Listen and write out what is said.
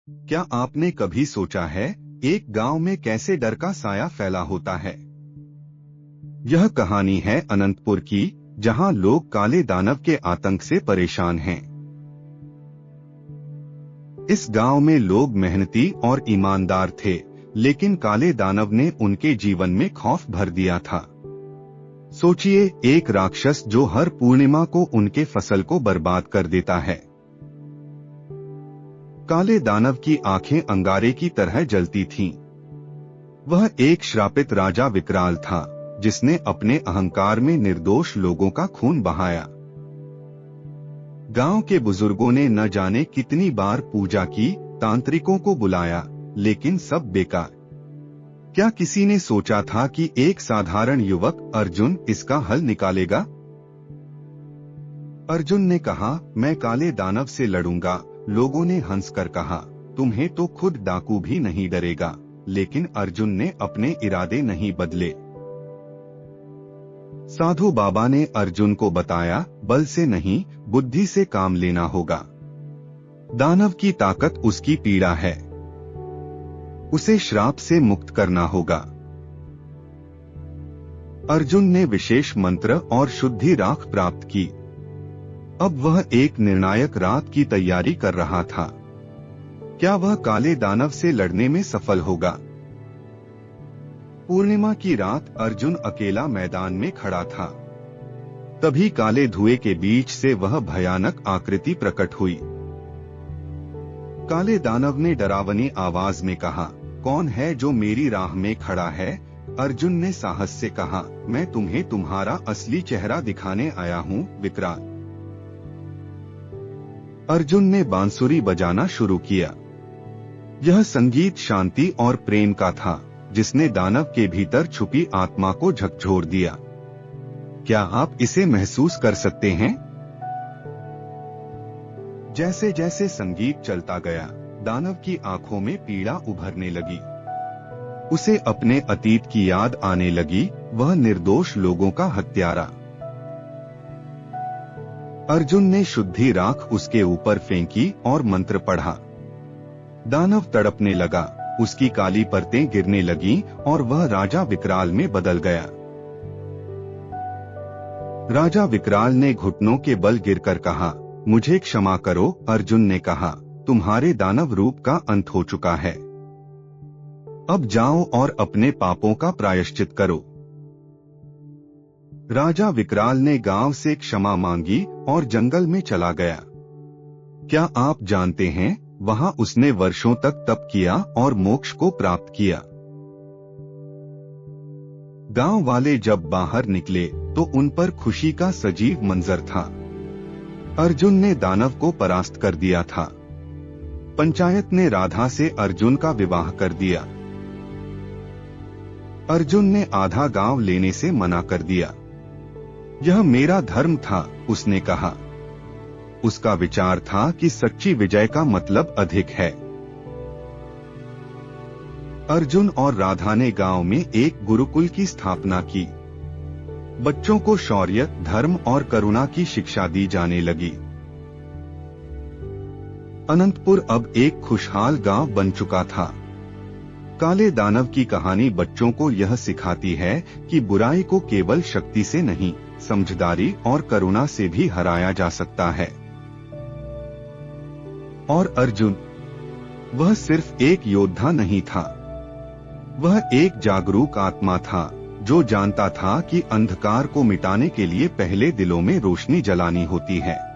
क्या आपने कभी सोचा है एक गांव में कैसे डर का साया फैला होता है। यह कहानी है अनंतपुर की, जहां लोग काले दानव के आतंक से परेशान हैं। इस गांव में लोग मेहनती और ईमानदार थे, लेकिन काले दानव ने उनके जीवन में खौफ भर दिया था। सोचिए, एक राक्षस जो हर पूर्णिमा को उनके फसल को बर्बाद कर देता है। काले दानव की आंखें अंगारे की तरह जलती थीं। वह एक श्रापित राजा विकराल था, जिसने अपने अहंकार में निर्दोष लोगों का खून बहाया। गांव के बुजुर्गों ने न जाने कितनी बार पूजा की, तांत्रिकों को बुलाया, लेकिन सब बेकार। क्या किसी ने सोचा था कि एक साधारण युवक अर्जुन इसका हल निकालेगा? अर्जुन ने कहा, मैं काले दानव से लड़ूंगा। लोगों ने हंसकर कहा, तुम्हें तो खुद डाकू भी नहीं डरेगा। लेकिन अर्जुन ने अपने इरादे नहीं बदले। साधु बाबा ने अर्जुन को बताया, बल से नहीं, बुद्धि से काम लेना होगा। दानव की ताकत उसकी पीड़ा है, उसे श्राप से मुक्त करना होगा। अर्जुन ने विशेष मंत्र और शुद्धि राख प्राप्त की। अब वह एक निर्णायक रात की तैयारी कर रहा था। क्या वह काले दानव से लड़ने में सफल होगा? पूर्णिमा की रात अर्जुन अकेला मैदान में खड़ा था। तभी काले धुएं के बीच से वह भयानक आकृति प्रकट हुई। काले दानव ने डरावनी आवाज में कहा, कौन है जो मेरी राह में खड़ा है? अर्जुन ने साहस से कहा, मैं तुम्हें तुम्हारा असली चेहरा दिखाने आया हूँ, विकराल। अर्जुन ने बांसुरी बजाना शुरू किया। यह संगीत शांति और प्रेम का था, जिसने दानव के भीतर छुपी आत्मा को झकझोर दिया। क्या आप इसे महसूस कर सकते हैं? जैसे जैसे संगीत चलता गया, दानव की आंखों में पीड़ा उभरने लगी। उसे अपने अतीत की याद आने लगी, वह निर्दोष लोगों का हत्यारा। अर्जुन ने शुद्धि राख उसके ऊपर फेंकी और मंत्र पढ़ा। दानव तड़पने लगा, उसकी काली परतें गिरने लगीं और वह राजा विकराल में बदल गया। राजा विकराल ने घुटनों के बल गिरकर कहा, मुझे क्षमा करो। अर्जुन ने कहा, तुम्हारे दानव रूप का अंत हो चुका है। अब जाओ और अपने पापों का प्रायश्चित करो। राजा विकराल ने गांव से क्षमा मांगी और जंगल में चला गया। क्या आप जानते हैं, वहां उसने वर्षों तक तप किया और मोक्ष को प्राप्त किया। गांव वाले जब बाहर निकले तो उन पर खुशी का सजीव मंजर था। अर्जुन ने दानव को परास्त कर दिया था। पंचायत ने राधा से अर्जुन का विवाह कर दिया। अर्जुन ने आधा गांव लेने से मना कर दिया। यह मेरा धर्म था, उसने कहा। उसका विचार था कि सच्ची विजय का मतलब अधिक है। अर्जुन और राधा ने गांव में एक गुरुकुल की स्थापना की। बच्चों को शौर्य, धर्म और करुणा की शिक्षा दी जाने लगी। अनंतपुर अब एक खुशहाल गांव बन चुका था। काले दानव की कहानी बच्चों को यह सिखाती है कि बुराई को केवल शक्ति से नहीं, समझदारी और करुणा से भी हराया जा सकता है। और अर्जुन, वह सिर्फ एक योद्धा नहीं था, वह एक जागरूक आत्मा था, जो जानता था कि अंधकार को मिटाने के लिए पहले दिलों में रोशनी जलानी होती है।